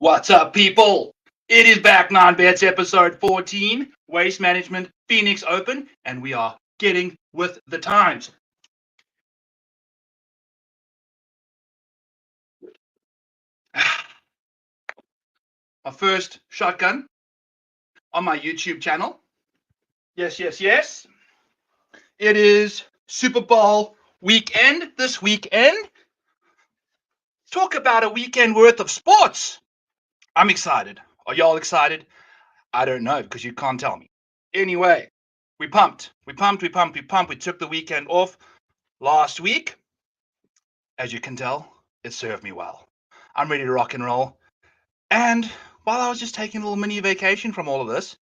What's up, people? It is back 9 bets episode 14, Waste Management Phoenix Open, and we are getting with the times. My first shotgun on my YouTube channel. Yes. It is Super Bowl weekend this weekend. Talk about a weekend worth of sports. I'm excited. Are y'all excited? I don't know because you can't tell me. Anyway, we pumped. We took the weekend off last week. As you can tell, it served me well. I'm ready to rock and roll. And while I was just taking a little mini vacation from all of this,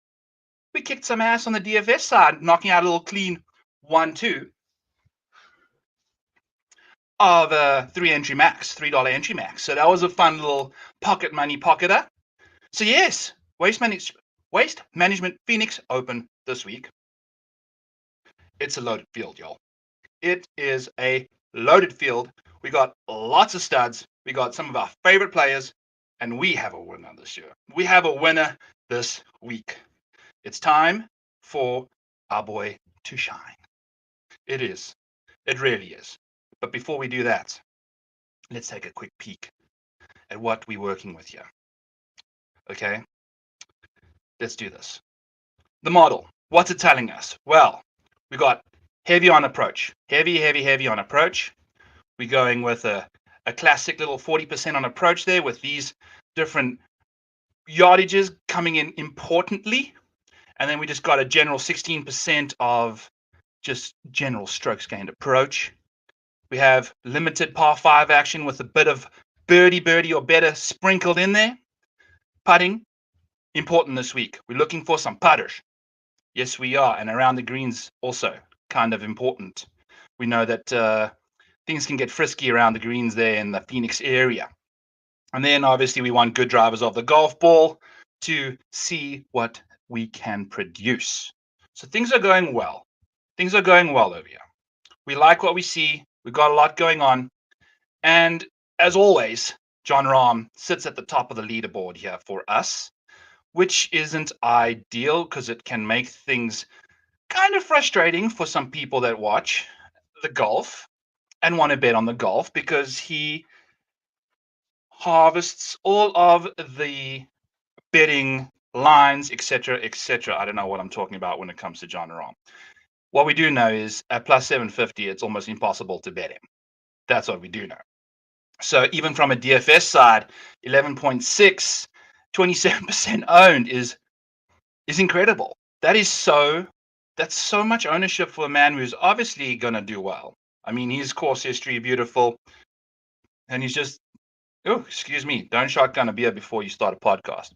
we kicked some ass on the DFS side, knocking out a little clean 1-2 of a $3 entry max. So that was a fun little pocket money pocketer. So yes, Waste Management Phoenix Open this week. It's a loaded field, y'all. It is a loaded field. We got lots of studs. We got some of our favorite players, and we have a winner this year. We have a winner this week. It's time for our boy to shine. It is. It really is. But before we do that, let's take a quick peek at what we're working with here. Okay? Let's do this. The model. What's it telling us? Well, we got heavy on approach. Heavy on approach. We're going with a classic little 40% on approach there with these different yardages coming in importantly. And then we just got a general 16% of just general strokes gained approach. We have limited par 5 action with a bit of birdie or better sprinkled in there. Putting, important this week. We're looking for some putters. Yes, we are. And around the greens also kind of important. We know that things can get frisky around the greens there in the Phoenix area. And then obviously we want good drivers of the golf ball to see what we can produce. So things are going well. Things are going well over here. We like what we see. We've got a lot going on. And as always, Jon Rahm sits at the top of the leaderboard here for us, which isn't ideal because it can make things kind of frustrating for some people that watch the golf and want to bet on the golf because he harvests all of the betting lines, etc. I don't know what I'm talking about when it comes to Jon Rahm. What we do know is at plus 750, it's almost impossible to bet him. That's what we do know. So even from a DFS side, 11.6, 27% owned is incredible. That's so much ownership for a man who's obviously going to do well. I mean, his course history, beautiful. And he's just, oh, excuse me, don't shotgun a beer before you start a podcast.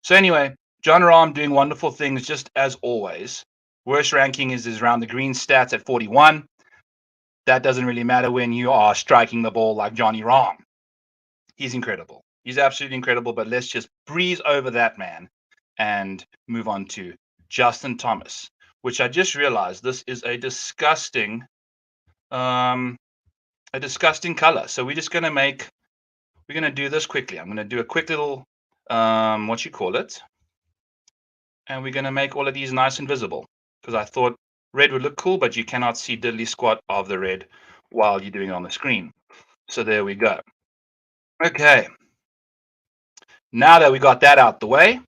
So anyway, Jon Rahm doing wonderful things just as always. Worst ranking is around the green stats at 41. That doesn't really matter when you are striking the ball like Johnny Rahm. He's incredible. He's absolutely incredible, but let's just breeze over that man and move on to Justin Thomas, which I just realized this is a disgusting color. So we're going to do this quickly. I'm going to do a quick little, and we're going to make all of these nice and visible because I thought red would look cool, but you cannot see diddly squat of the red while you're doing it on the screen. So there we go. Okay. Now that we got that out the way,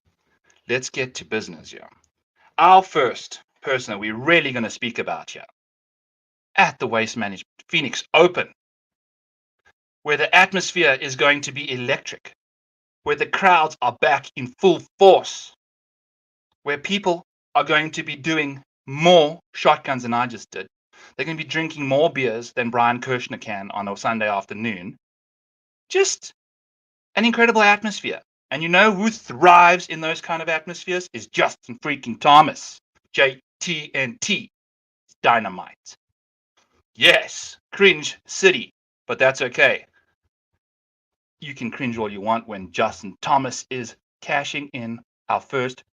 let's get to business here. Our first person that we're really going to speak about here at the Waste Management Phoenix Open, where the atmosphere is going to be electric, where the crowds are back in full force, where people are going to be doing more shotguns than I just did. They're going to be drinking more beers than Brian Kirshner can on a Sunday afternoon. Just an incredible atmosphere. And you know who thrives in those kind of atmospheres is Justin freaking Thomas. J-TNT. Dynamite. Yes, cringe city, but that's okay. You can cringe all you want when Justin Thomas is cashing in our first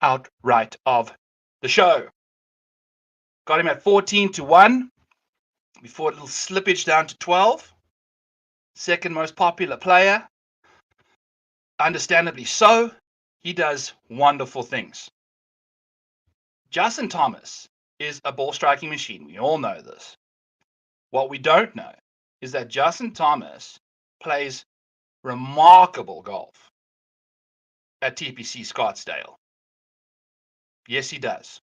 outright of the show. Got him at 14-1 before a little slippage down to 12. Second most popular player. Understandably so, he does wonderful things. Justin Thomas is a ball striking machine. We all know this. What we don't know is that Justin Thomas plays remarkable golf at TPC Scottsdale. Yes, he does.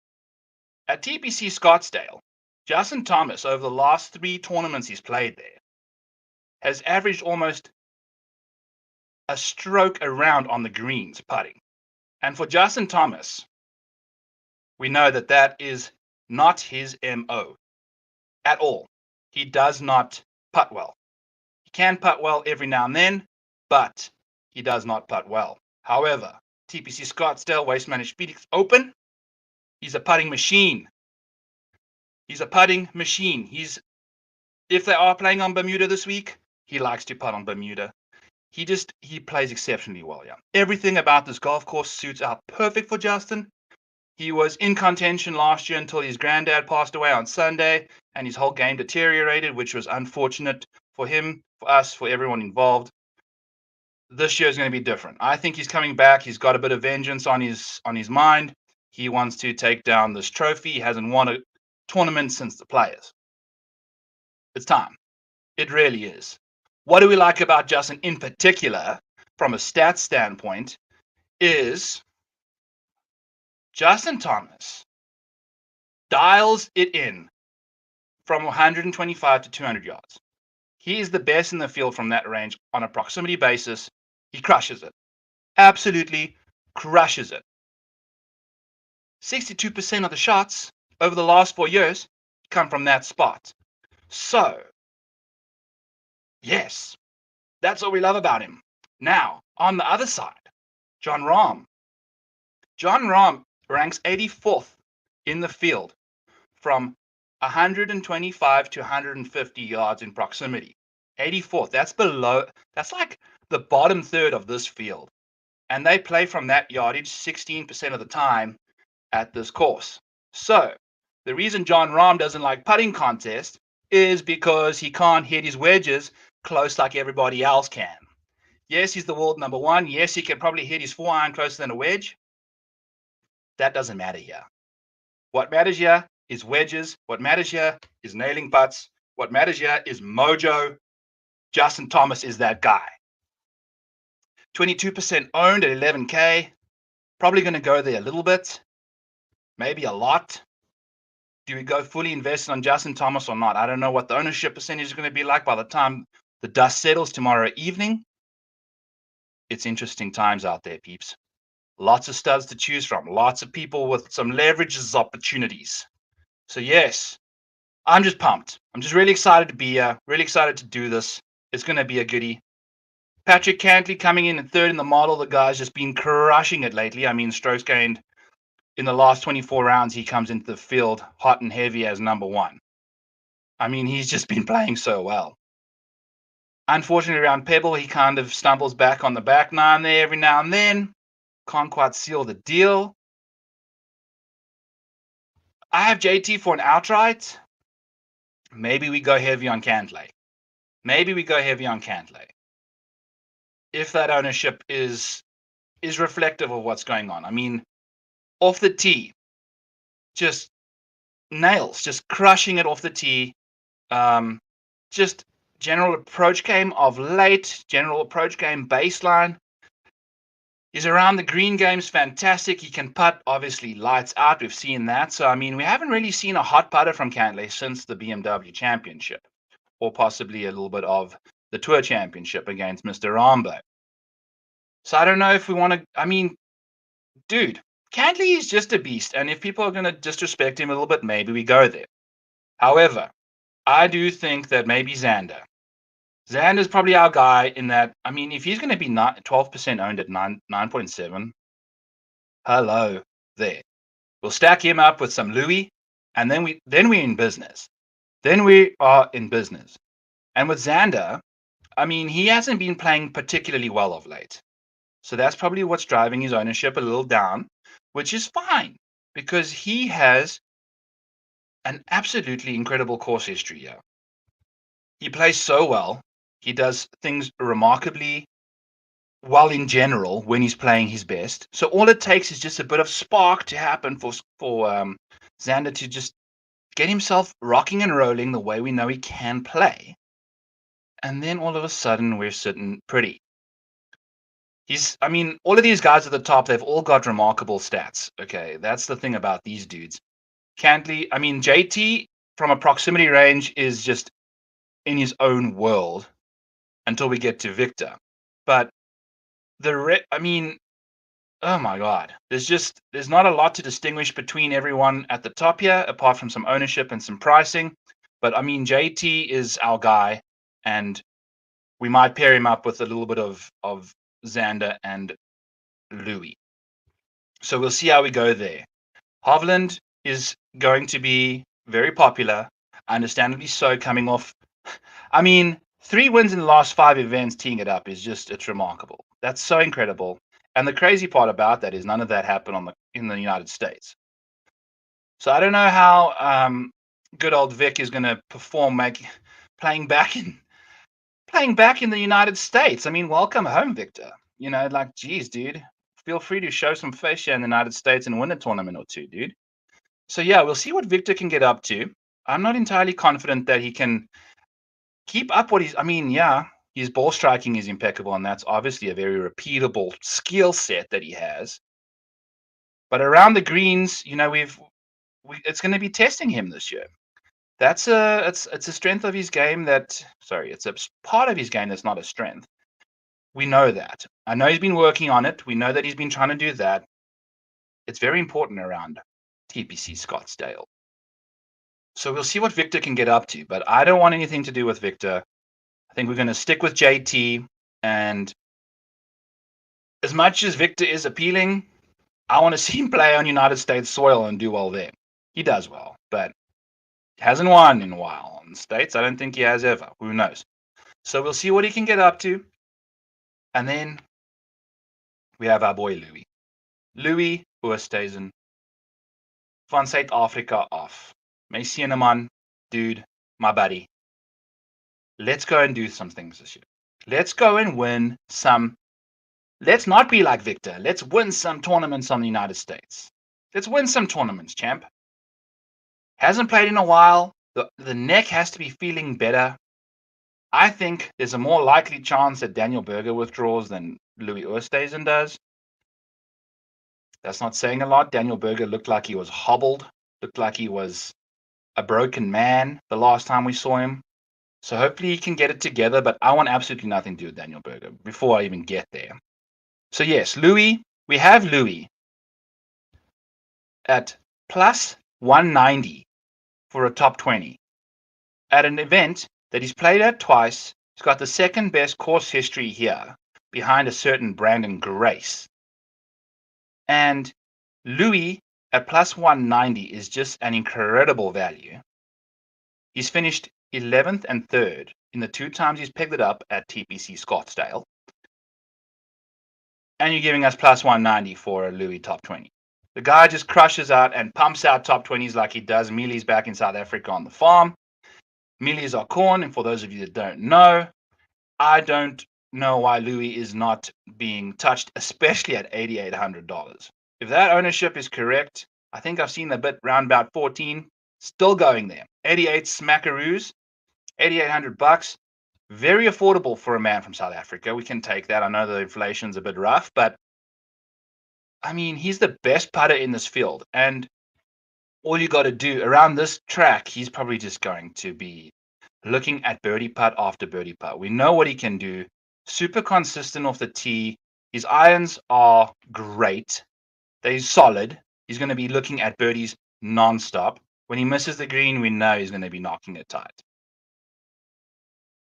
At TPC Scottsdale, Justin Thomas, over the last 3 tournaments he's played there, has averaged almost a stroke around on the greens putting. And for Justin Thomas, we know that that is not his MO at all. He does not putt well. He can putt well every now and then, but he does not putt well. However, TPC Scottsdale Waste Managed Phoenix Open, he's a putting machine. He's a putting machine. If they are playing on Bermuda this week, he likes to putt on Bermuda. He plays exceptionally well, yeah. Everything about this golf course suits out perfect for Justin. He was in contention last year until his granddad passed away on Sunday, and his whole game deteriorated, which was unfortunate for him, for us, for everyone involved. This year is going to be different. I think he's coming back. He's got a bit of vengeance on his mind. He wants to take down this trophy. He hasn't won a tournament since the Players. It's time. It really is. What do we like about Justin in particular, from a stats standpoint, is Justin Thomas dials it in from 125 to 200 yards. He is the best in the field from that range on a proximity basis. He crushes it. Absolutely crushes it. 62% of the shots over the last 4 years come from that spot. So, yes, that's what we love about him. Now, on the other side, Jon Rahm. Jon Rahm ranks 84th in the field from 125 to 150 yards in proximity. 84th. That's like the bottom third of this field. And they play from that yardage 16% of the time at this course. So, the reason Jon Rahm doesn't like putting contest is because he can't hit his wedges close like everybody else can. Yes, he's the world number 1. Yes, he can probably hit his 4-iron closer than a wedge. That doesn't matter here. What matters here is wedges. What matters here is nailing putts. What matters here is mojo. Justin Thomas is that guy. 22% owned at 11K. Probably going to go there a little bit. Maybe a lot. Do we go fully invested on Justin Thomas or not? I don't know what the ownership percentage is going to be like by the time the dust settles tomorrow evening. It's interesting times out there, peeps. Lots of studs to choose from. Lots of people with some leverages opportunities. So yes, I'm just pumped. I'm just really excited to be here. Really excited to do this. It's going to be a goodie. Patrick Cantley coming in at third in the model. The guy's just been crushing it lately. I mean, strokes gained in the last 24 rounds. He comes into the field hot and heavy as number 1. I mean, he's just been playing so well. Unfortunately, around Pebble, he kind of stumbles back on the back nine there every now and then. Can't quite seal the deal. I have JT for an outright. Maybe we go heavy on Cantley. If that ownership is reflective of what's going on. I mean, off the tee, just nails, just crushing it off the tee. Just general approach game of late, general approach game baseline. He's around the green game's fantastic. He can putt, obviously, lights out. We've seen that. So, I mean, we haven't really seen a hot putter from Cantley since the BMW Championship, or possibly a little bit of the Tour Championship against Mr. Rambo. So I don't know if we want to. I mean, dude, Cantley is just a beast. And if people are going to disrespect him a little bit, maybe we go there. However, I do think that maybe Xander. Xander's probably our guy in that. I mean, if he's going to be 12% owned at 9.7, hello there. We'll stack him up with some Louis, and then we're in business. Then we are in business. And with Xander, I mean, he hasn't been playing particularly well of late. So that's probably what's driving his ownership a little down, which is fine because he has an absolutely incredible course history here. He plays so well. He does things remarkably well, in general, when he's playing his best. So all it takes is just a bit of spark to happen for Xander to just get himself rocking and rolling the way we know he can play. And then all of a sudden, we're sitting pretty. I mean, all of these guys at the top, they've all got remarkable stats. Okay, that's the thing about these dudes. Cantley, I mean, JT from a proximity range is just in his own world until we get to Victor. But I mean, oh my God, there's not a lot to distinguish between everyone at the top here, apart from some ownership and some pricing. But I mean, JT is our guy, and we might pair him up with a little bit of Xander and Louis. So we'll see how we go there. Hovland is going to be very popular, understandably so, coming off. I mean, 3 wins in the last 5 events, teeing it up is it's remarkable. That's so incredible. And the crazy part about that is none of that happened in the United States. So I don't know how good old Vic is going to perform playing back in the United States. I mean, welcome home, Victor. Like, geez, dude, feel free to show some face here in the United States and win a tournament or two, dude. So yeah, we'll see what Victor can get up to. I'm not entirely confident that he can keep up what I mean, yeah, his ball striking is impeccable, and that's obviously a very repeatable skill set that he has. But around the greens, it's going to be testing him this year. It's a strength of his game it's a part of his game that's not a strength. We know that. I know he's been working on it. We know that he's been trying to do that. It's very important around TPC Scottsdale. So we'll see what Victor can get up to, but I don't want anything to do with Victor. I think we're going to stick with JT, and as much as Victor is appealing, I want to see him play on United States soil and do well there. He does well, but he hasn't won in a while. In the States, I don't think he has ever. Who knows? So we'll see what he can get up to. And then we have our boy Louis. Louis Oosthuizen van Suid-Afrika af. My Sieneman, dude, my buddy. Let's go and do some things this year. Let's go and win some. Let's not be like Victor. Let's win some tournaments on the United States. Let's win some tournaments, champ. Hasn't played in a while. The neck has to be feeling better. I think there's a more likely chance that Daniel Berger withdraws than Louis Oosthuizen does. That's not saying a lot. Daniel Berger looked like he was hobbled, looked like he was a broken man the last time we saw him. So hopefully he can get it together, but I want absolutely nothing to do with Daniel Berger before I even get there. So yes, Louis, we have Louis at plus 190 for a top 20 at an event that he's played at twice. He's got the second best course history here behind a certain Brandon Grace. And Louis at plus 190 is just an incredible value. He's finished 11th and 3rd in the 2 times he's pegged it up at TPC Scottsdale. And you're giving us plus 190 for a Louis top 20. The guy just crushes out and pumps out top 20s like he does. Mealy's back in South Africa on the farm. Mealy's our corn, and for those of you that don't know, I don't know why Louis is not being touched, especially at $8,800. If that ownership is correct, I think I've seen a bit round about 14, still going there. 88 smackaroos, $8,800. Very affordable for a man from South Africa. We can take that. I know the inflation's a bit rough, but I mean, he's the best putter in this field. And all you got to do around this track, he's probably just going to be looking at birdie putt after birdie putt. We know what he can do. Super consistent off the tee. His irons are great. They're solid. He's going to be looking at birdies non-stop. When he misses the green, we know he's going to be knocking it tight.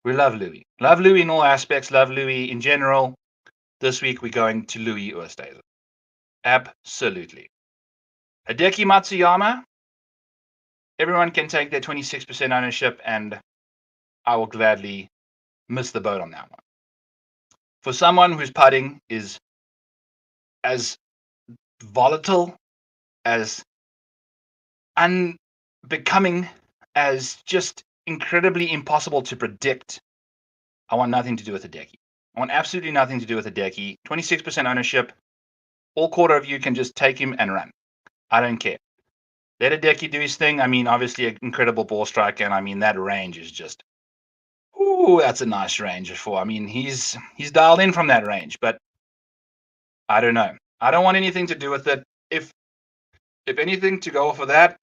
We love Louis. Love Louis in all aspects. Love Louis in general. This week, we're going to Louis Oosthuizen. Absolutely. Hideki Matsuyama. Everyone can take their 26% ownership, and I will gladly miss the boat on that one. For someone whose putting is as volatile, as unbecoming, as just incredibly impossible to predict, I want nothing to do with Hideki. I want absolutely nothing to do with Hideki. 26% ownership. All quarter of you can just take him and run. I don't care. Let Hideki do his thing. I mean, obviously, an incredible ball striker, and I mean that range is just, ooh, that's a nice range for. I mean, he's dialed in from that range, but I don't know. I don't want anything to do with it. If anything to go off of that,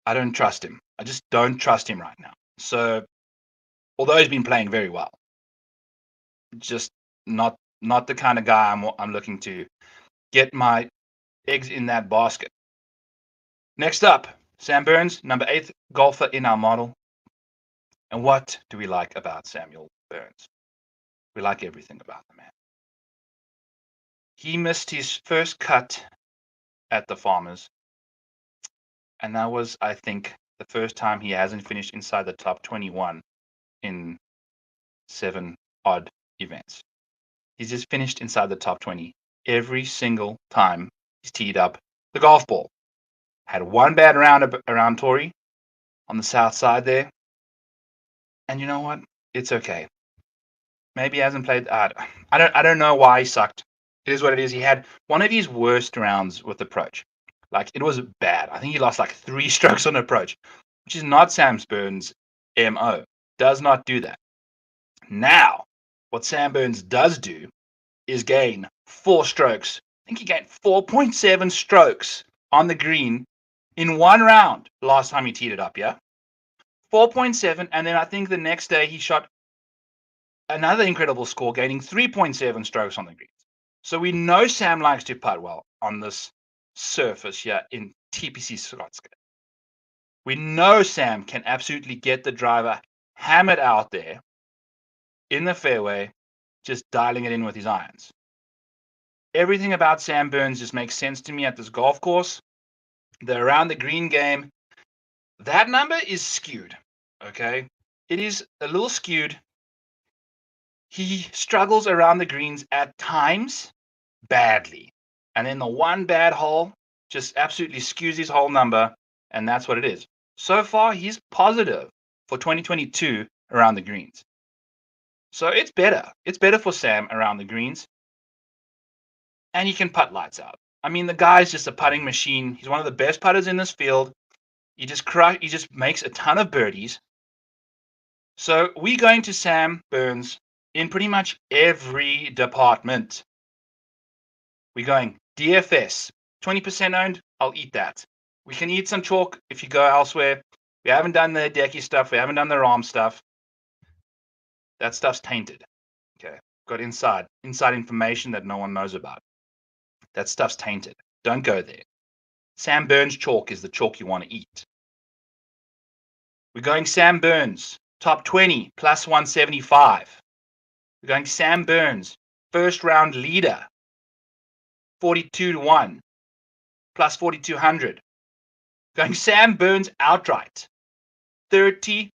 I don't trust him. I just don't trust him right now. So, although he's been playing very well, just not the kind of guy I'm looking to get my eggs in that basket. Next up, Sam Burns, number 8th golfer in our model. And what do we like about Samuel Burns? We like everything about the man. He missed his first cut at the Farmers, and that was, I think, the first time he hasn't finished inside the top 21 in 7 odd events. He's just finished inside the top 20 every single time he's teed up the golf ball. Had one bad round around Torrey on the south side there. And you know what? It's okay. Maybe he hasn't played. I don't know why he sucked. It is what it is. He had one of his worst rounds with approach. Like, it was bad. I think he lost like 3 strokes on approach, which is not Sam Burns' MO. Does not do that. Now, what Sam Burns does do is gain 4 strokes. I think he gained 4.7 strokes on the green in one round last time he teed it up, yeah? 4.7, and then I think the next day he shot another incredible score, gaining 3.7 strokes on the greens. So we know Sam likes to putt well on this surface here in TPC Scottsdale. We know Sam can absolutely get the driver hammered out there in the fairway, just dialing it in with his irons. Everything about Sam Burns just makes sense to me at this golf course. The around the green game, that number is skewed, okay? It is a little skewed. He struggles around the greens at times badly. And then the one bad hole just absolutely skews his whole number, and that's what it is. So far, he's positive for 2022 around the greens. So it's better. It's better for Sam around the greens. And he can putt lights out. I mean, the guy's just a putting machine. He's one of the best putters in this field. He just makes a ton of birdies. So we're going to Sam Burns in pretty much every department. We're going DFS, 20% owned. I'll eat that. We can eat some chalk if you go elsewhere. We haven't done the Hideki stuff. We haven't done the Rahm stuff. That stuff's tainted. Okay, got inside information that no one knows about. That stuff's tainted. Don't go there. Sam Burns chalk is the chalk you want to eat. We're going Sam Burns, top 20, plus 175. We're going Sam Burns, first round leader, 42-1, plus 4,200. Going Sam Burns outright, 35-1.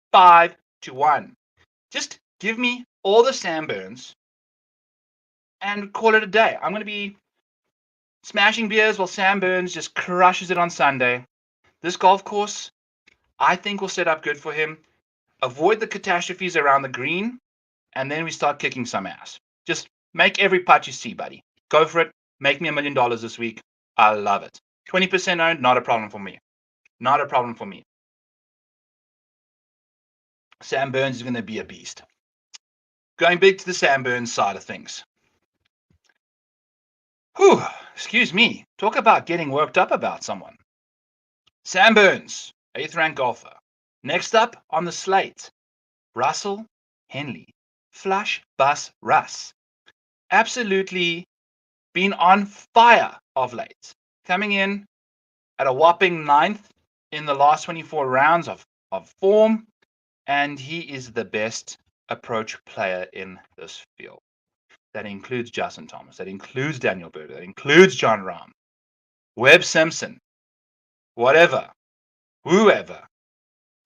Just give me all the Sam Burns and call it a day. I'm going to be smashing beers while Sam Burns just crushes it on Sunday. This golf course, I think, will set up good for him. Avoid the catastrophes around the green, and then we start kicking some ass. Just make every putt you see, buddy. Go for it. Make me $1 million this week. I love it. 20% owned, not a problem for me. Not a problem for me. Sam Burns is going to be a beast. Going big to the Sam Burns side of things. Whew, excuse me. Talk about getting worked up about someone. Sam Burns, 8th ranked golfer. Next up on the slate, Russell Henley. Flush Bus Russ. Absolutely been on fire of late. Coming in at a whopping 9th in the last 24 rounds of form. And he is the best approach player in this field. That includes Justin Thomas. That includes Daniel Berger. That includes John Rahm. Webb Simpson. Whatever. Whoever.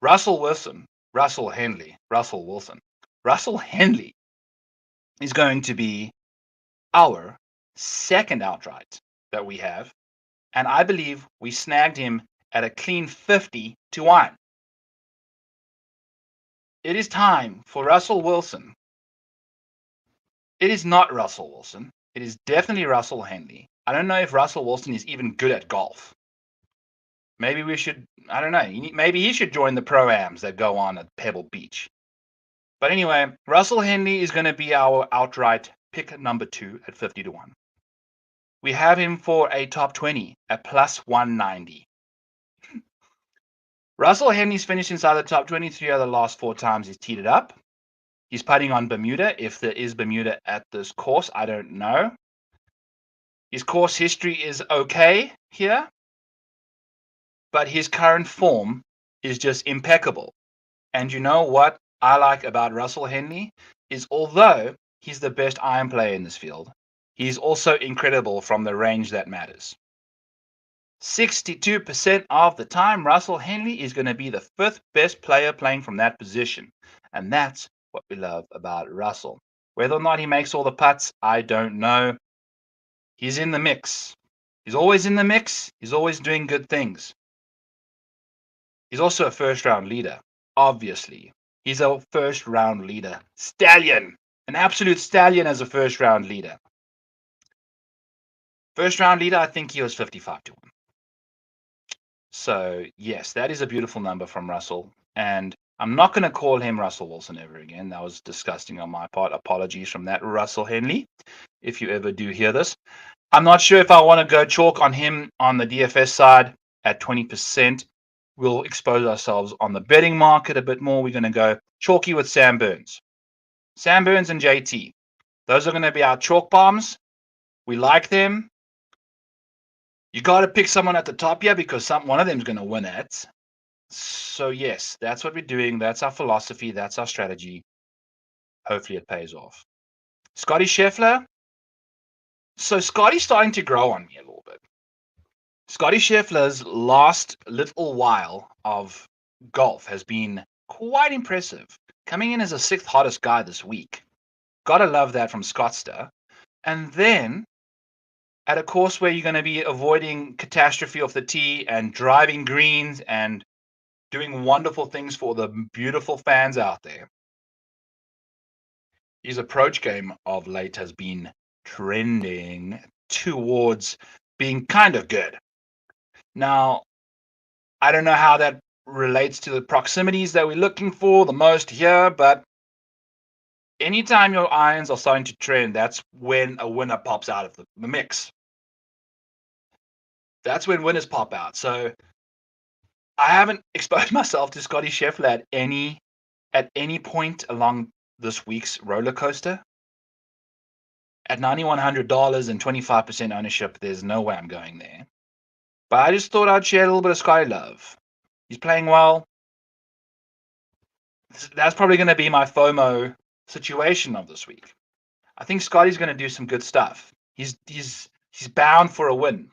Russell Henley is going to be our second outright that we have. And I believe we snagged him at a clean 50-1. It is time for Russell Wilson It is not Russell Wilson. It is definitely Russell Henley. I don't know if Russell Wilson is even good at golf. Maybe we should, I don't know, maybe he should join the pro-ams that go on at Pebble Beach. But anyway, Russell Henley is going to be our outright pick number 2 at 50 to 1. We have him for a top 20 at plus 190. Russell Henley's finished inside the top 23 of the last 4 times he's teed it up. He's putting on Bermuda. If there is Bermuda at this course, I don't know. His course history is okay here, but his current form is just impeccable. And you know what I like about Russell Henley is although he's the best iron player in this field, he's also incredible from the range that matters. 62% of the time, Russell Henley is going to be the 5th best player playing from that position. And that's what we love about Russell. Whether or not he makes all the putts, I don't know. He's in the mix. He's always in the mix. He's always doing good things. He's also a first-round leader, obviously. He's a first-round leader. Stallion. An absolute stallion as a first-round leader. First-round leader, I think he was 55 to 1. So, yes, that is a beautiful number from Russell. And I'm not going to call him Russell Wilson ever again. That was disgusting on my part. Apologies from that, Russell Henley, if you ever do hear this. I'm not sure if I want to go chalk on him on the DFS side at 20%. We'll expose ourselves on the betting market a bit more. We're going to go chalky with Sam Burns. Sam Burns and JT. Those are going to be our chalk bombs. We like them. You got to pick someone at the top here because one of them is going to win it. So, yes, that's what we're doing. That's our philosophy. That's our strategy. Hopefully it pays off. Scotty Scheffler. So, Scotty's starting to grow on me a little bit. Scotty Scheffler's last little while of golf has been quite impressive. Coming in as the 6th hottest guy this week. Gotta love that from Scottster. And then at a course where you're going to be avoiding catastrophe off the tee and driving greens and doing wonderful things for the beautiful fans out there. His approach game of late has been trending towards being kind of good. Now, I don't know how that relates to the proximities that we're looking for the most here, but anytime your irons are starting to trend, that's when a winner pops out of the mix. That's when winners pop out. So I haven't exposed myself to Scotty Scheffler at any point along this week's roller coaster. At $9,100 and 25% ownership, there's no way I'm going there. But I just thought I'd share a little bit of Scotty love. He's playing well. That's probably going to be my FOMO situation of this week. I think Scotty's going to do some good stuff. He's bound for a win.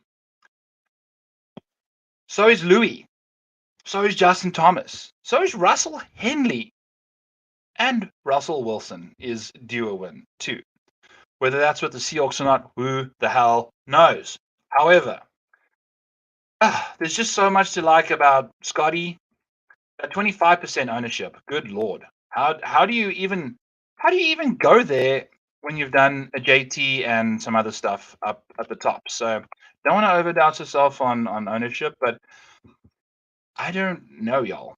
So is Louis. So is Justin Thomas. So is Russell Henley. And Russell Wilson is due a win too. Whether that's with the Seahawks or not, who the hell knows? However, there's just so much to like about Scotty. At 25% ownership, good lord. How do you even go there when you've done a JT and some other stuff up at the top? So don't want to overdoubt yourself on ownership, but I don't know, y'all.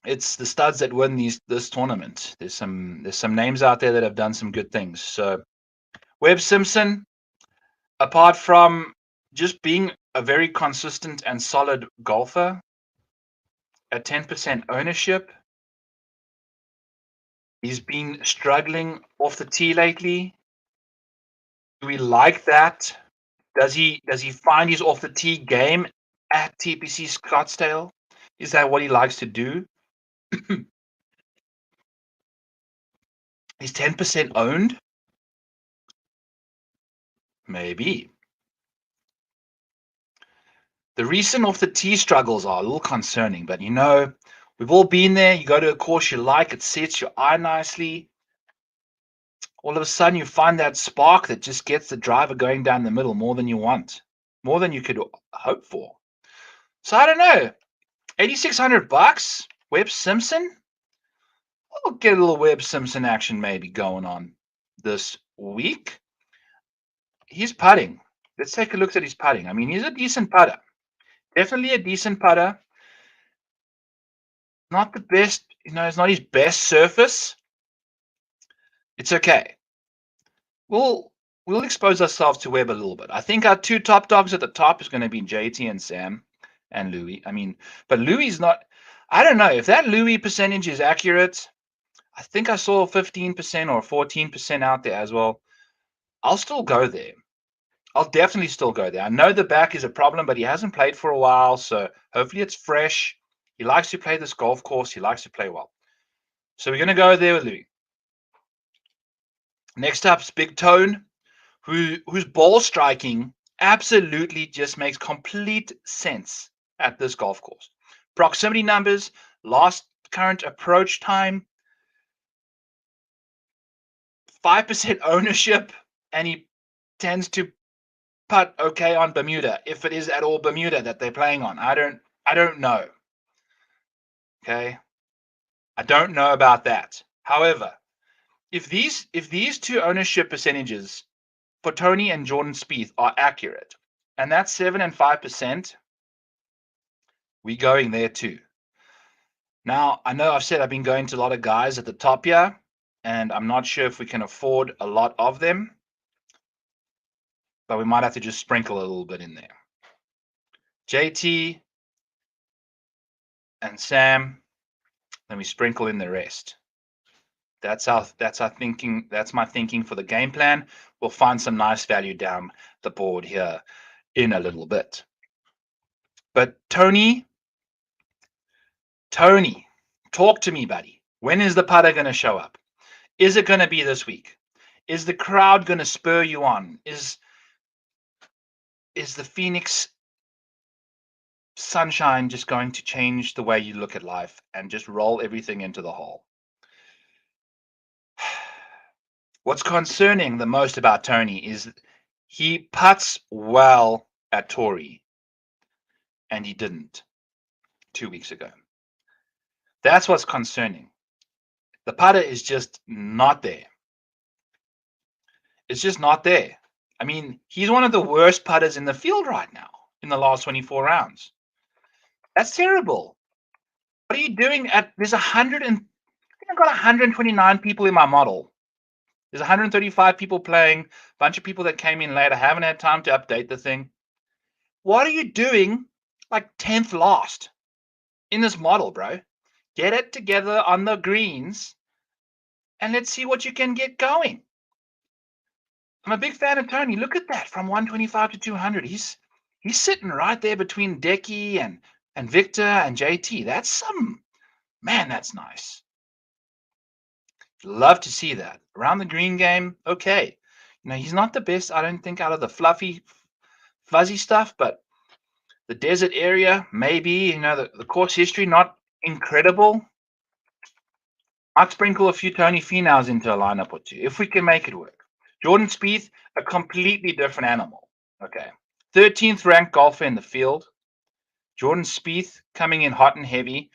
It's the studs that win this tournament. There's some names out there that have done some good things. So Webb Simpson, apart from just being a very consistent and solid golfer, at 10% ownership, he's been struggling off the tee lately. Do we like that? Does he find his off the tee game at TPC Scottsdale? Is that what he likes to do? He's 10% owned? Maybe. The recent off the tee struggles are a little concerning, but we've all been there. You go to a course you like, it sets your eye nicely. All of a sudden, you find that spark that just gets the driver going down the middle more than you want, more than you could hope for. So I don't know. $8,600, Webb Simpson. We'll get a little Webb Simpson action maybe going on this week. He's putting. Let's take a look at his putting. I mean, he's a decent putter. Definitely a decent putter. Not the best, it's not his best surface. It's okay. We'll expose ourselves to Webb a little bit. I think our two top dogs at the top is going to be JT and Sam and Louis. I mean, but Louis not. I don't know if that Louis percentage is accurate. I think I saw 15% or 14% out there as well. I'll still go there. I'll definitely still go there. I know the back is a problem, but he hasn't played for a while, so hopefully it's fresh. He likes to play this golf course. He likes to play well. So we're going to go there with Louis. Next up is Big Tone, whose ball striking absolutely just makes complete sense at this golf course. Proximity numbers, last current approach time, 5% ownership, and he tends to putt okay on Bermuda, if it is at all Bermuda that they're playing on. I don't know. Okay. I don't know about that. However, if these two ownership percentages for Tony and Jordan Spieth are accurate, and that's 7 and 5%, we're going there too. Now, I know I've said I've been going to a lot of guys at the top here, and I'm not sure if we can afford a lot of them, but we might have to just sprinkle a little bit in there. JT and Sam, then we sprinkle in the rest. That's our thinking. That's my thinking for the game plan. We'll find some nice value down the board here in a little bit. But Tony, talk to me, buddy. When is the putter going to show up? Is it going to be this week? Is the crowd going to spur you on? Is the Phoenix sunshine just going to change the way you look at life and just roll everything into the hole? What's concerning the most about Tony is he putts well at Torrey, and he didn't 2 weeks ago. That's what's concerning. The putter is just not there. It's just not there. I mean, he's one of the worst putters in the field right now in the last 24 rounds. That's terrible. What are you doing there's 100 and I think I've got 129 people in my model. There's 135 people playing, a bunch of people that came in late. I haven't had time to update the thing. What are you doing like 10th last in this model, bro? Get it together on the greens and let's see what you can get going. I'm a big fan of Tony. Look at that, from 125 to 200. He's sitting right there between Decky and Victor and JT. That's that's nice. Love to see that. Around the green game, okay. He's not the best, I don't think, out of the fluffy, fuzzy stuff, but the desert area, maybe, the course history, not incredible. I'd sprinkle a few Tony Finau's into a lineup or two, if we can make it work. Jordan Spieth, a completely different animal. Okay. 13th ranked golfer in the field. Jordan Spieth coming in hot and heavy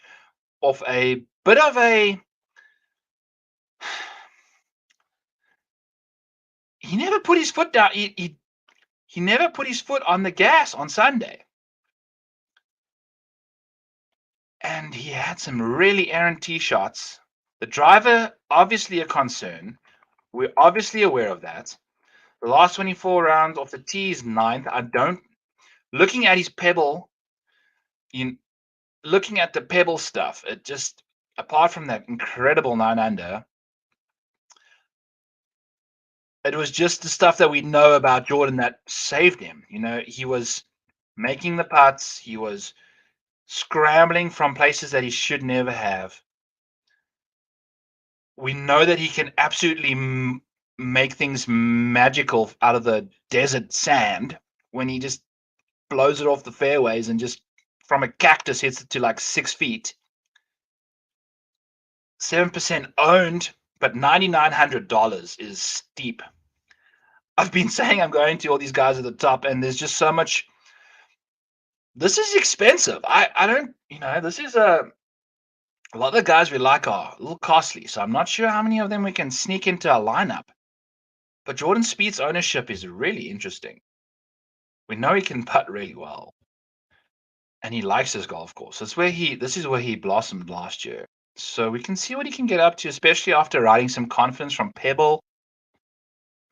off a bit of a... He never put his foot down. He never put his foot on the gas on Sunday. And he had some really errant tee shots. The driver, obviously a concern. We're obviously aware of that. The last 24 rounds off the tee is 9th. Looking at his pebble, looking at the pebble stuff, it just, apart from that incredible 9 under, it was just the stuff that we know about Jordan that saved him. He was making the putts. He was scrambling from places that he should never have. We know that he can absolutely make things magical out of the desert sand when he just blows it off the fairways and just from a cactus hits it to like 6 feet. 7% owned, but $9,900 is steep. I've been saying I'm going to all these guys at the top, and there's just so much. This is expensive. I don't, this is a lot of the guys we like are a little costly, so I'm not sure how many of them we can sneak into our lineup. But Jordan Spieth's ownership is really interesting. We know he can putt really well, and he likes his golf course. This is where he blossomed last year. So we can see what he can get up to, especially after riding some confidence from Pebble.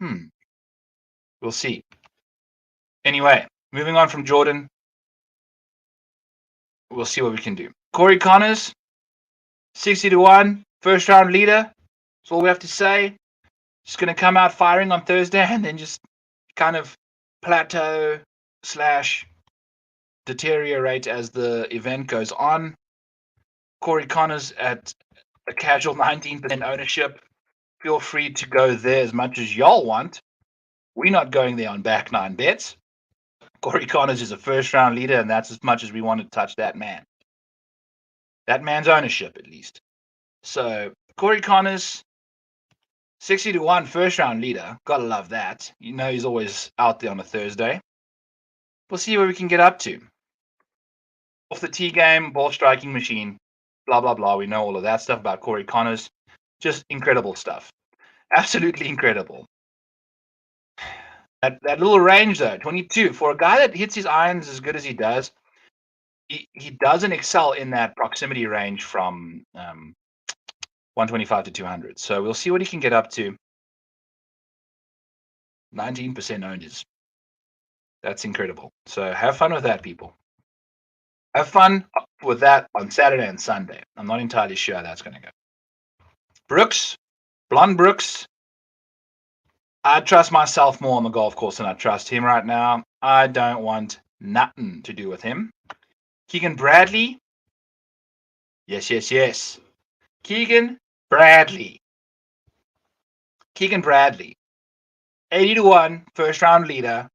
We'll see. Anyway, moving on from Jordan, we'll see what we can do. Corey Connors, 60-1, first round leader. That's all we have to say. Just going to come out firing on Thursday and then just kind of plateau / deteriorate as the event goes on. Corey Connors at a casual 19% ownership. Feel free to go there as much as y'all want. We're not going there on back nine bets. Corey Connors is a first round leader, and that's as much as we want to touch that man. That man's ownership, at least. So, Corey Connors, 60-1, first round leader. Gotta love that. You know he's always out there on a Thursday. We'll see where we can get up to. Off the tee game, ball striking machine, blah, blah, blah. We know all of that stuff about Corey Connors. Just incredible stuff. Absolutely incredible. That little range, though, 22. For a guy that hits his irons as good as he does, he doesn't excel in that proximity range from 125 to 200. So we'll see what he can get up to. 19% owners. That's incredible. So have fun with that, people. Have fun with that on Saturday and Sunday. I'm not entirely sure how that's going to go. Brooks, Blonde Brooks. I trust myself more on the golf course than I trust him right now. I don't want nothing to do with him. Keegan Bradley. Yes. Keegan Bradley. 80-1, first round leader.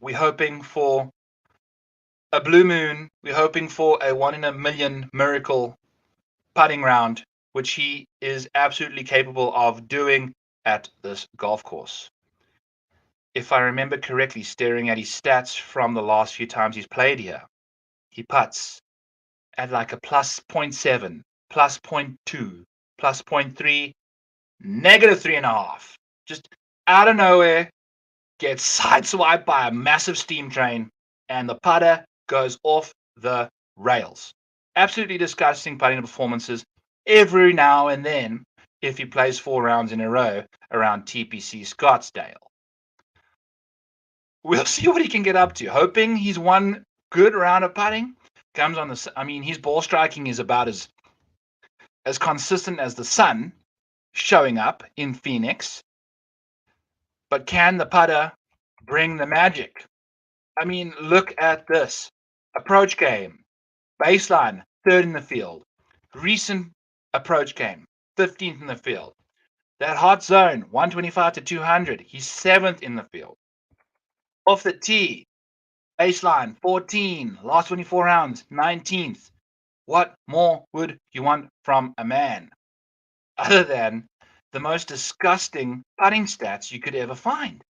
We're hoping for a blue moon. We're hoping for a 1 in a million miracle putting round, which he is absolutely capable of doing at this golf course. If I remember correctly, staring at his stats from the last few times he's played here, he putts at like a plus 0.7, plus 0.2, plus 0.3, negative 3.5. Just out of nowhere, gets sideswiped by a massive steam train, and the putter goes off the rails. Absolutely disgusting putting performances every now and then if he plays 4 rounds in a row around TPC Scottsdale. We'll see what he can get up to. Hoping he's one good round of putting. Comes on the. I mean, his ball striking is about as consistent as the sun showing up in Phoenix. But can the putter bring the magic? I mean, look at this. Approach game. Baseline, 3rd in the field. Recent approach game, 15th in the field. That hot zone, 125 to 200. He's 7th in the field. Off the tee, baseline, 14. Last 24 rounds, 19th. What more would you want from a man? Other than the most disgusting putting stats you could ever find.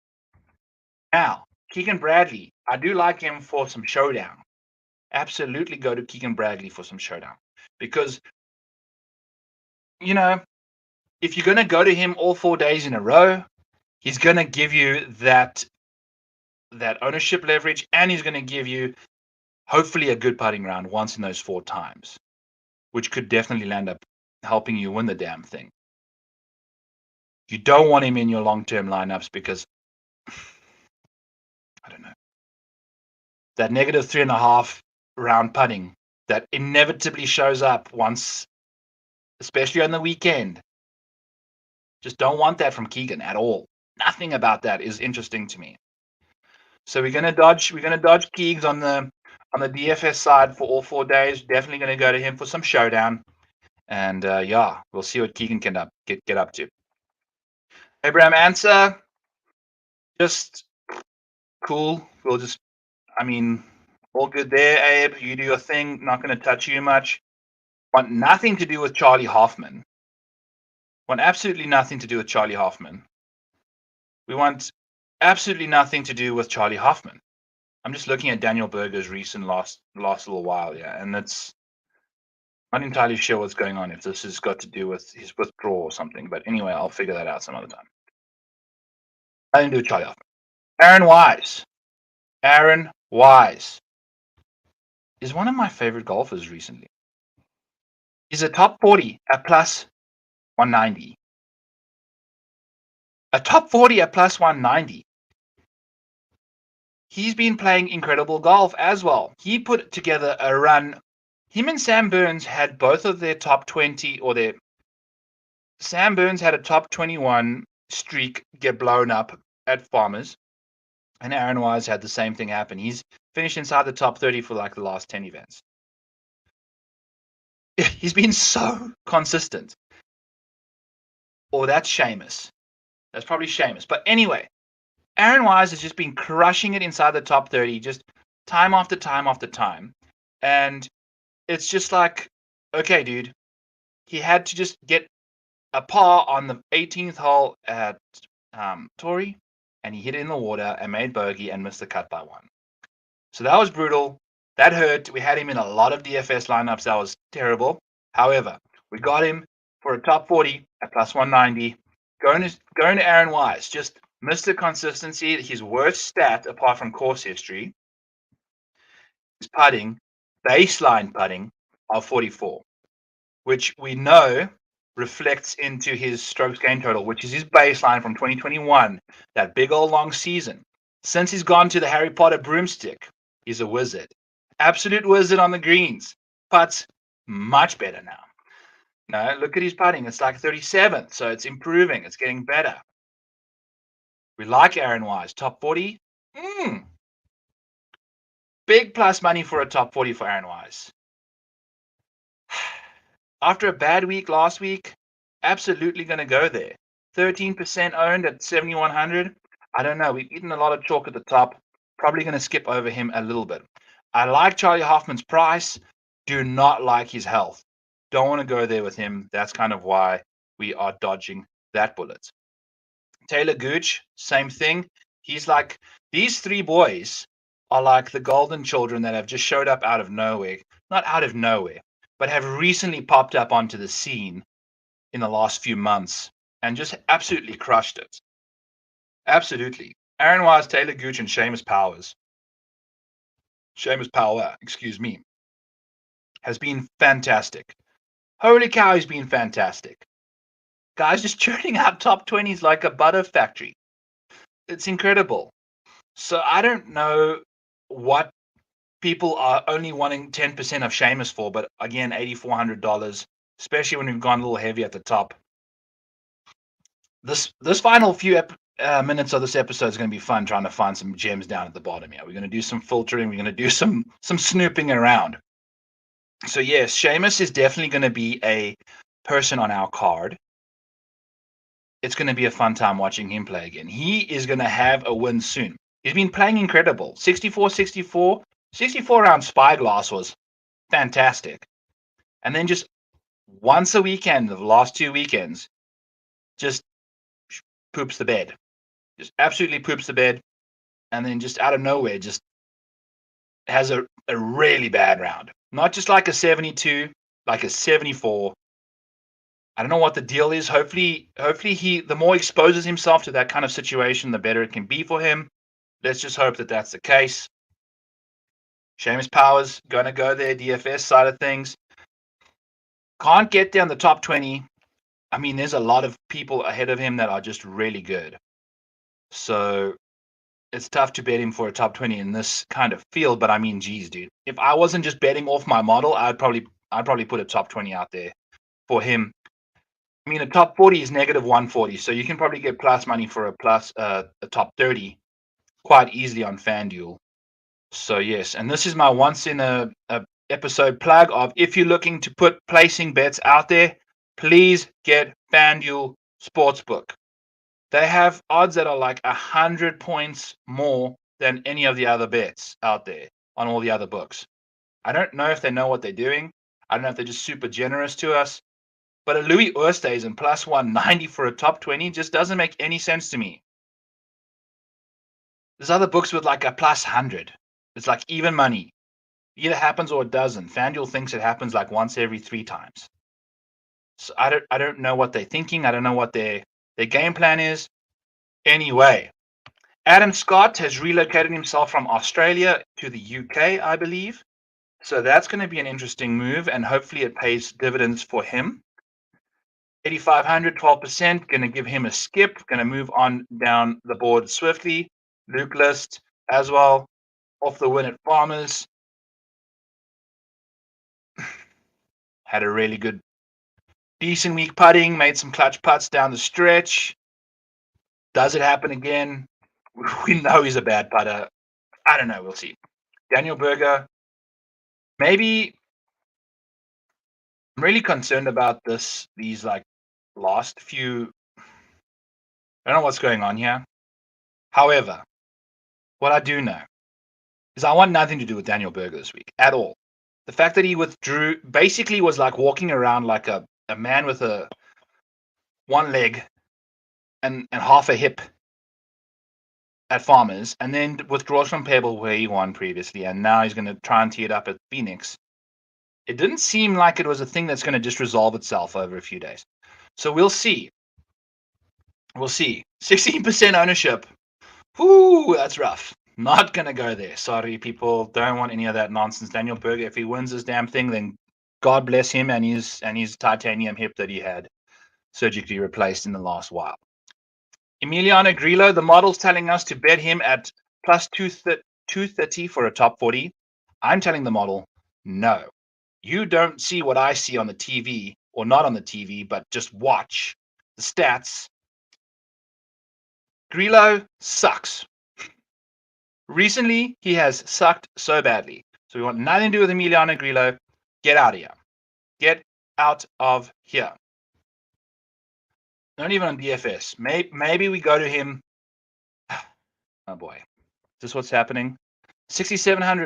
Now, Keegan Bradley, I do like him for some showdown. Absolutely go to Keegan Bradley for some showdown. Because, you know, if you're going to go to him all 4 days in a row, he's going to give you that ownership leverage, and he's going to give you hopefully a good putting round once in those 4 times, which could definitely land up helping you win the damn thing. You don't want him in your long-term lineups because, I don't know, that negative 3.5 round putting that inevitably shows up once, especially on the weekend. Just don't want that from Keegan at all. Nothing about that is interesting to me. So we're gonna dodge Keegs on the DFS side for all 4 days. Definitely gonna go to him for some showdown. And yeah, we'll see what Keegan can get up to. Abraham Answer, just cool. We'll just, I mean, all good there, Abe. You do your thing. Not going to touch you much. Want nothing to do with Charlie Hoffman. Want absolutely nothing to do with Charlie Hoffman. We want absolutely nothing to do with Charlie Hoffman. I'm just looking at Daniel Berger's recent last little while, yeah, and it's not entirely sure what's going on, if this has got to do with his withdrawal or something. But anyway, I'll figure that out some other time. I didn't do Charlie Hoffman. Aaron Wise. Aaron Wise is one of my favorite golfers recently. He's a top 40 at plus 190. A top 40 at plus 190. He's been playing incredible golf as well. He put together a run. Him and Sam Burns had both of their top 20 or their. Sam Burns had a top 21 streak get blown up at Farmers, and Aaron Wise had the same thing happen. He's finished inside the top 30 for like the last 10 events. He's been so consistent. Or that's Seamus. That's probably Seamus. But anyway, Aaron Wise has just been crushing it inside the top 30, just time after time after time. And it's just like, okay, dude, he had to just get a par on the 18th hole at Torrey, and he hit it in the water and made bogey and missed the cut by one. So that was brutal. That hurt. We had him in a lot of DFS lineups. That was terrible. However, we got him for a top 40 at plus 190. Going to Aaron Wise. Just Mr. Consistency. His worst stat, apart from course history, is putting, baseline putting of 44, which we know reflects into his strokes gained total, which is his baseline from 2021, that big old long season. Since he's gone to the Harry Potter broomstick, he's a wizard. Absolute wizard on the greens. Putts much better now. No, look at his putting. It's like 37th, so it's improving. It's getting better. We like Aaron Wise. Top 40? Big plus money for a top 40 for Aaron Wise. After a bad week last week, absolutely going to go there. 13% owned at 7,100. I don't know. We've eaten a lot of chalk at the top. Probably going to skip over him a little bit. I like Charlie Hoffman's price. Do not like his health. Don't want to go there with him. That's kind of why we are dodging that bullet. Taylor Gooch, same thing. He's like, these three boys are like the golden children that have just showed up out of nowhere. Not out of nowhere, but have recently popped up onto the scene in the last few months and just absolutely crushed it. Absolutely. Aaron Wise, Taylor Gooch, and Seamus Power, excuse me, has been fantastic. Holy cow, he's been fantastic. Guys just churning out top 20s like a butter factory. It's incredible. So I don't know what people are only wanting 10% of Seamus for, but again, $8,400, especially when we've gone a little heavy at the top. This final few minutes of this episode is going to be fun, trying to find some gems down at the bottom here. We're going to do some filtering. We're going to do some snooping around. So yes, Seamus is definitely going to be a person on our card. It's going to be a fun time watching him play again. He is going to have a win soon. He's been playing incredible. 64 round Spyglass was fantastic. And then just once a weekend, the last 2 weekends, just poops the bed. Just absolutely poops the bed. And then just out of nowhere, just has a really bad round. Not just like a 72, like a 74. I don't know what the deal is. Hopefully he, the more exposes himself to that kind of situation, the better it can be for him. Let's just hope that that's the case. Seamus Power's going to go there, DFS side of things. Can't get down the top 20. I mean, there's a lot of people ahead of him that are just really good. So it's tough to bet him for a top 20 in this kind of field. But I mean, geez, dude, if I wasn't just betting off my model, I'd probably put a top 20 out there for him. I mean, a top 40 is negative 140, so you can probably get plus money for a top 30 quite easily on FanDuel. So yes, and this is my once in a episode plug of, if you're looking to put placing bets out there, please get FanDuel Sportsbook. They have odds that are like 100 points more than any of the other bets out there on all the other books. I don't know if they know what they're doing. I don't know if they're just super generous to us. But a Louis Oosthuizen and plus 190 for a top 20 just doesn't make any sense to me. There's other books with like a plus 100. It's like even money. It either happens or it doesn't. FanDuel thinks it happens like once every 3 times. So I don't know what they're thinking. I don't know what their game plan is. Anyway, Adam Scott has relocated himself from Australia to the UK, I believe. So that's going to be an interesting move, and hopefully it pays dividends for him. 8,500, 12%, going to give him a skip, going to move on down the board swiftly. Luke List as well, off the win at Farmers. Had a really good, decent week putting, made some clutch putts down the stretch. Does it happen again? We know he's a bad putter. I don't know. We'll see. Daniel Berger, maybe. I'm really concerned about these like last few. I don't know what's going on here. However, what I do know is I want nothing to do with Daniel Berger this week at all. The fact that he withdrew basically was like walking around like a man with a one leg and half a hip at Farmers, and then withdraws from Pebble where he won previously, and now he's going to try and tee it up at Phoenix. It didn't seem like it was a thing that's going to just resolve itself over a few days. So we'll see. We'll see. 16% ownership. Whoo, that's rough. Not going to go there. Sorry, people. Don't want any of that nonsense. Daniel Berger, if he wins this damn thing, then God bless him and his titanium hip that he had surgically replaced in the last while. Emiliano Grillo, the model's telling us to bet him at plus 230 for a top 40. I'm telling the model, no. You don't see what I see on the TV, or not on the TV, but just watch the stats. Grillo sucks. Recently, he has sucked so badly. So we want nothing to do with Emiliano Grillo. Get out of here. Get out of here. Not even on DFS. Maybe we go to him. Oh boy. Is this what's happening? $6,700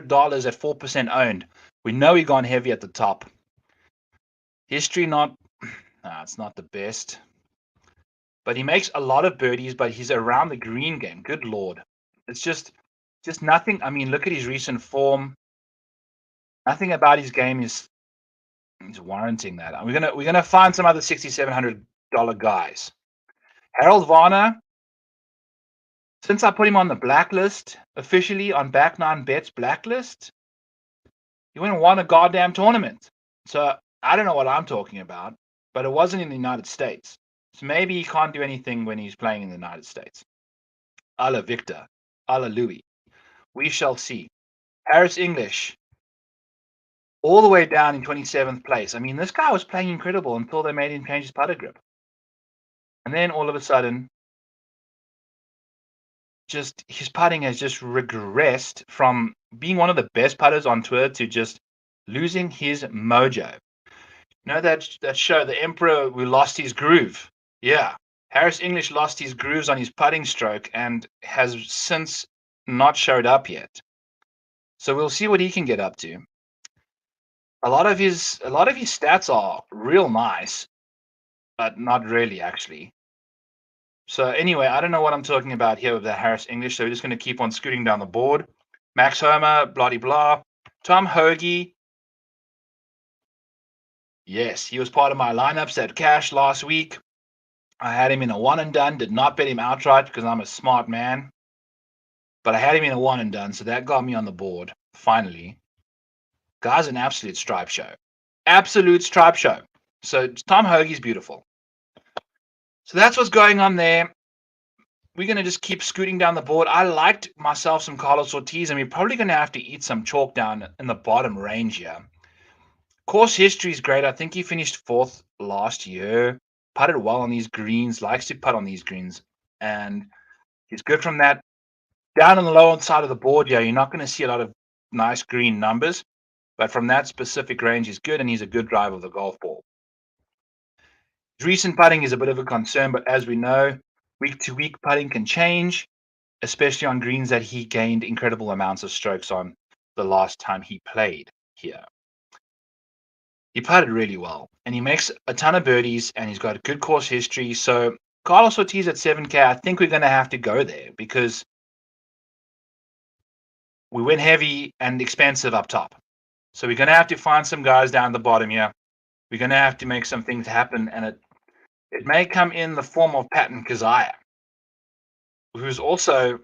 at 4% owned. We know he gone heavy at the top. History not. It's not the best. But he makes a lot of birdies, but he's around the green game. Good Lord. It's just nothing. I mean, look at his recent form. Nothing about his game is warranting that. We're gonna find some other $6,700 guys. Harold Varner. Since I put him on the blacklist, officially on Back Nine Bets blacklist, he went and won a goddamn tournament. So I don't know what I'm talking about, but it wasn't in the United States. So maybe he can't do anything when he's playing in the United States. A la Victor, a la Louis. We shall see. Harris English, all the way down in 27th place. I mean, this guy was playing incredible until they made him change his putter grip. And then all of a sudden, just his putting has just regressed from being one of the best putters on tour to just losing his mojo. You know that show, The Emperor Who Lost His Groove? Yeah. Harris English lost his grooves on his putting stroke and has since not showed up yet. So we'll see what he can get up to. A lot of his stats are real nice, but not really actually. So anyway, I don't know what I'm talking about here with the Harris English, so we're just going to keep on scooting down the board. Max Homer, blah, blah. Tom Hoagie. Yes, he was part of my lineups at Cash last week. I had him in a one and done, did not bet him outright because I'm a smart man. But I had him in a one and done, so that got me on the board, finally. Guy's an absolute stripe show. Absolute stripe show. So Tom Hoagie's beautiful. So that's what's going on there. We're going to just keep scooting down the board. I liked myself some Carlos Ortiz, and we're probably going to have to eat some chalk down in the bottom range here. Course history is great. I think he finished 4th last year. Putted well on these greens, likes to putt on these greens. And he's good from that. Down on the lower side of the board, yeah, you're not going to see a lot of nice green numbers. But from that specific range, he's good, and he's a good driver of the golf ball. His recent putting is a bit of a concern, but as we know, week-to-week putting can change, especially on greens that he gained incredible amounts of strokes on the last time he played here. He putted really well, and he makes a ton of birdies, and he's got a good course history. So Carlos Ortiz at 7K, I think we're going to have to go there because we went heavy and expensive up top. So we're going to have to find some guys down the bottom here. We're going to have to make some things happen, and it may come in the form of Patton Kazaya, who's also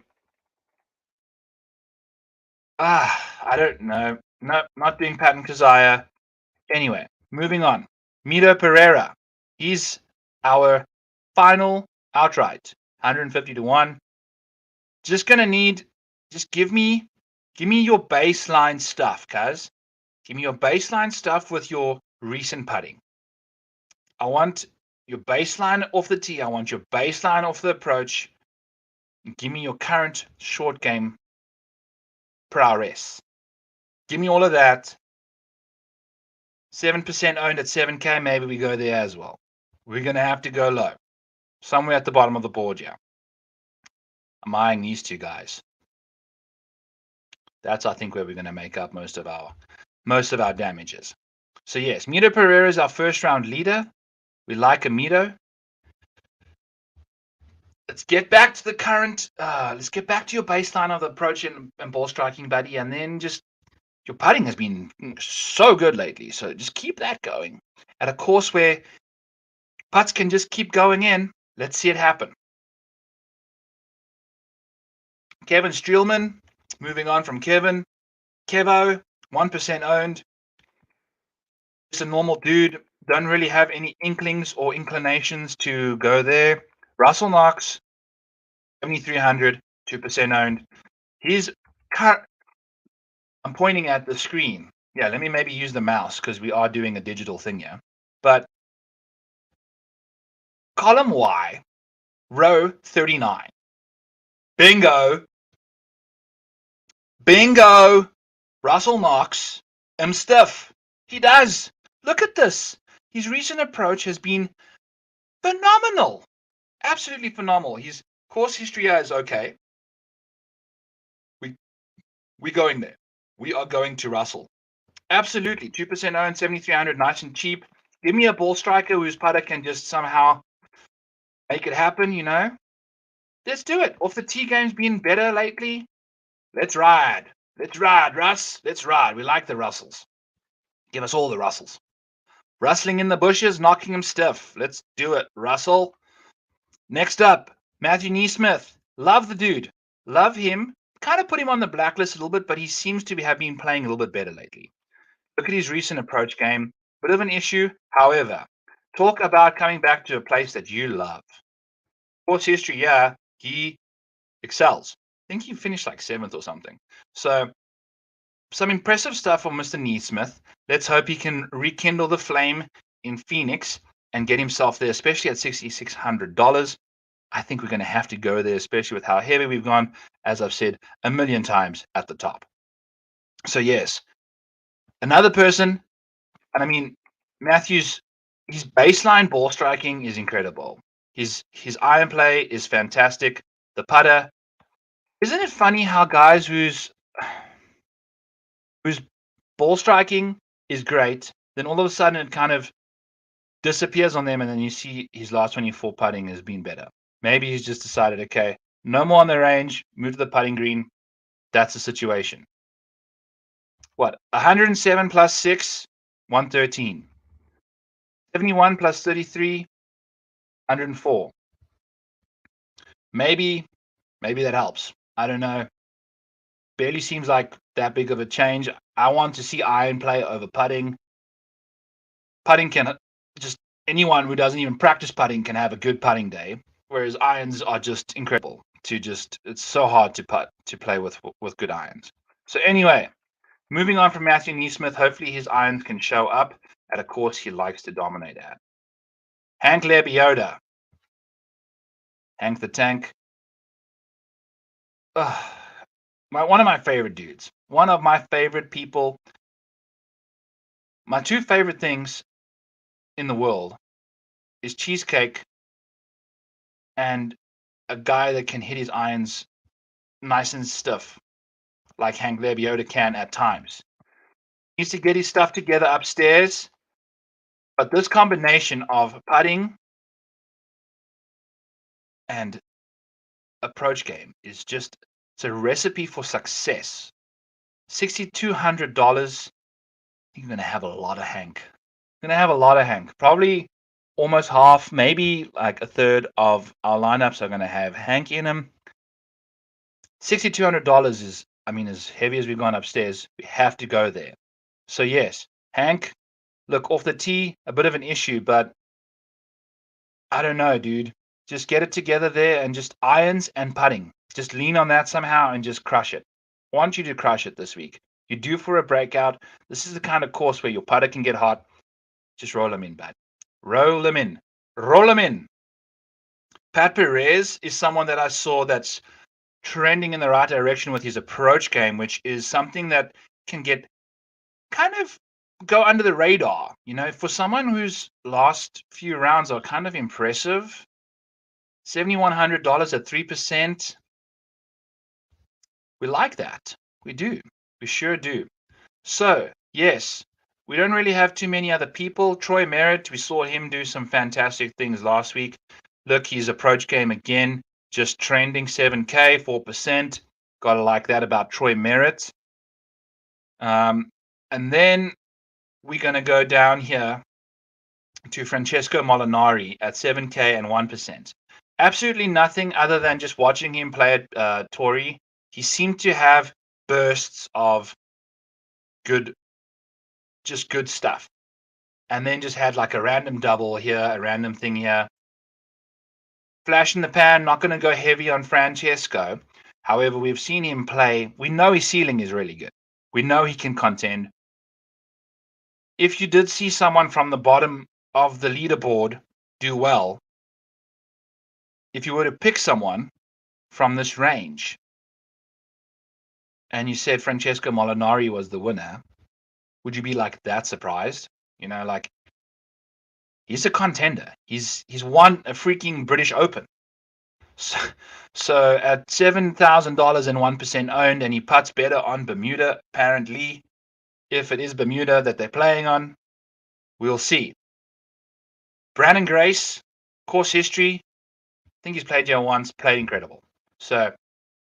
I don't know. No, not doing Patton Kazaya. Anyway, moving on. Mito Pereira. He's our final outright. 150 to 1. Just gonna need, just give me your baseline stuff, cuz. Give me your baseline stuff with your recent putting. I want your baseline off the tee. I want your baseline off the approach. Give me your current short game prowess. Give me all of that. 7% owned at 7K. Maybe we go there as well. We're going to have to go low. Somewhere at the bottom of the board, yeah. I'm eyeing these two guys. That's, I think, where we're going to make up most of our damages. So, yes, Mito Pereira is our first round leader. We like a Mito. Let's get back to the current. Let's get back to your baseline of the approach and ball striking, buddy. And then just your putting has been so good lately. So just keep that going. At a course where putts can just keep going in, let's see it happen. Kevin Streelman, moving on from Kevin. Kevo, 1% owned. Just a normal dude. Don't really have any inklings or inclinations to go there. Russell Knox, 7,300, 2% owned. I'm pointing at the screen. Yeah, let me maybe use the mouse because we are doing a digital thing here. But column Y, row 39. Bingo. Bingo. Russell Knox. Stiff. He does. Look at this. His recent approach has been phenomenal. Absolutely phenomenal. His course history is okay. We're going there. We are going to Russell. Absolutely. 2% owned, 7,300, nice and cheap. Give me a ball striker whose putter can just somehow make it happen, you know? Let's do it. Off the tee game's been better lately. Let's ride. Let's ride, Russ. Let's ride. We like the Russells. Give us all the Russells. Rustling in the bushes, knocking him stiff. Let's do it, Russell. Next up, Matthew Nee Smith. Love the dude. Love him. Kind of put him on the blacklist a little bit, but he seems to have been playing a little bit better lately. Look at his recent approach game. Bit of an issue. However, talk about coming back to a place that you love. Course history, yeah, he excels. I think he finished like 7th or something. So, some impressive stuff from Mr. Nee Smith. Let's hope he can rekindle the flame in Phoenix and get himself there, especially at $6,600. I think we're going to have to go there, especially with how heavy we've gone, as I've said a million times at the top. So, yes, another person, and I mean, Matthews, his baseline ball striking is incredible. His iron play is fantastic. The putter, isn't it funny how guys whose ball striking is great, then all of a sudden it kind of disappears on them, and then you see his last 24 putting has been better. Maybe he's just decided, okay, no more on the range, move to the putting green. That's the situation. What? 107 plus 6, 113. 71 plus 33, 104. Maybe that helps. I don't know. Barely seems like that big of a change. I want to see iron play over putting. Putting can just anyone who doesn't even practice putting can have a good putting day, whereas irons are just incredible it's so hard to play with good irons. So anyway, moving on from Matthew Nee Smith, hopefully his irons can show up at a course he likes to dominate at. Hank Lebioda. Hank the Tank. One of my favorite dudes. One of my favorite people. My two favorite things in the world is cheesecake and a guy that can hit his irons nice and stiff, like Hank Lebioda can at times. He needs to get his stuff together upstairs, but this combination of putting and approach game is just, it's a recipe for success. $6,200. You're going to have a lot of Hank. You're going to have a lot of Hank. Probably almost half, maybe like a third of our lineups are going to have Hank in them. $6,200 is I mean, as heavy as we've gone upstairs, we have to go there. So yes, Hank, look, off the tee, a bit of an issue, but I don't know, dude. Just get it together there and just irons and putting. Just lean on that somehow and just crush it. I want you to crush it this week. You're due for a breakout. This is the kind of course where your putter can get hot. Just roll them in, bud. Roll them in. Roll them in. Pat Perez is someone that I saw that's trending in the right direction with his approach game, which is something that can get kind of go under the radar. You know, for someone whose last few rounds are kind of impressive, $7,100 at 3%. We like that. We do. We sure do. So, yes, we don't really have too many other people. Troy Merritt, we saw him do some fantastic things last week. Look, his approach game again, just trending 7K, 4%. Gotta like that about Troy Merritt. And then we're going to go down here to Francesco Molinari at 7K and 1%. Absolutely nothing other than just watching him play at Torrey. He seemed to have bursts of good stuff. And then just had like a random double here, a random thing here. Flash in the pan, not going to go heavy on Francesco. However, we've seen him play. We know his ceiling is really good. We know he can contend. If you did see someone from the bottom of the leaderboard do well, if you were to pick someone from this range and you said Francesco Molinari was the winner, would you be like that surprised? You know, like he's a contender. He's won a freaking British Open. So at $7,000 and 1% owned, and he putts better on Bermuda, apparently. If it is Bermuda that they're playing on, we'll see. Brandon Grace, course history. I think he's played here once, played incredible. So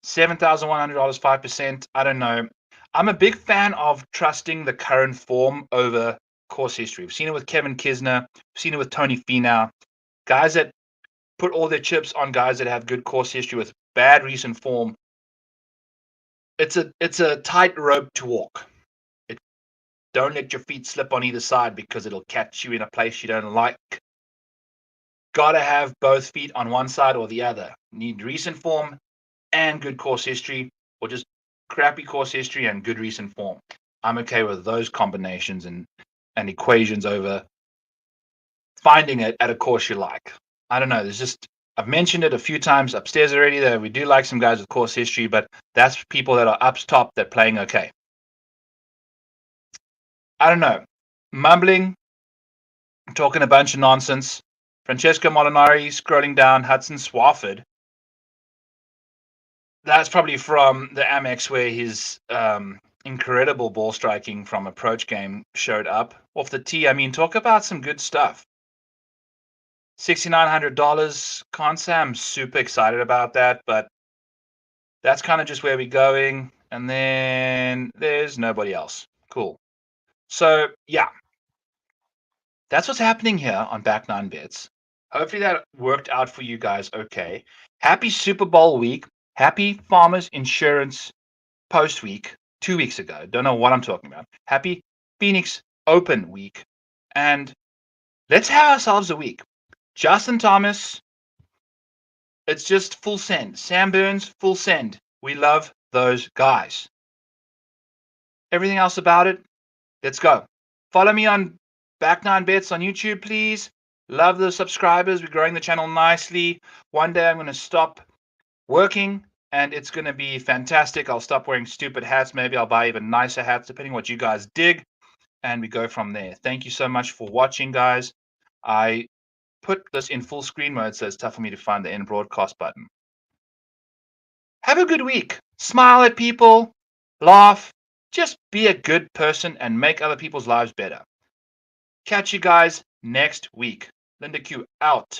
$7,100, 5%. I don't know. I'm a big fan of trusting the current form over course history. We've seen it with Kevin Kisner. We've seen it with Tony Finau. Guys that put all their chips on guys that have good course history with bad recent form. It's a tight rope to walk. Don't let your feet slip on either side because it'll catch you in a place you don't like. Gotta have both feet on one side or the other. Need recent form and good course history, or just crappy course history and good recent form. I'm okay with those combinations and equations over finding it at a course you like. I don't know. I've mentioned it a few times upstairs already that we do like some guys with course history, but that's people that are up top that playing okay. I don't know. Mumbling, talking a bunch of nonsense. Francesco Molinari scrolling down Hudson Swafford. That's probably from the Amex where his incredible ball striking from approach game showed up. Off the tee, I mean, talk about some good stuff. $6,900. Can't say I'm super excited about that, but that's kind of just where we're going. And then there's nobody else. Cool. So, yeah. That's what's happening here on Back Nine Bets. Hopefully that worked out for you guys okay. Happy Super Bowl week. Happy Farmers Insurance Post week 2 weeks ago. Don't know what I'm talking about. Happy Phoenix Open week. And let's have ourselves a week. Justin Thomas, it's just full send. Sam Burns, full send. We love those guys. Everything else about it, let's go. Follow me on Back Nine Bets on YouTube, please. Love the subscribers. We're growing the channel nicely. One day I'm going to stop working and it's going to be fantastic. I'll stop wearing stupid hats. Maybe I'll buy even nicer hats, depending what you guys dig. And we go from there. Thank you so much for watching, guys. I put this in full screen mode, so it's tough for me to find the end broadcast button. Have a good week. Smile at people. Laugh. Just be a good person and make other people's lives better. Catch you guys next week. Linda Q out.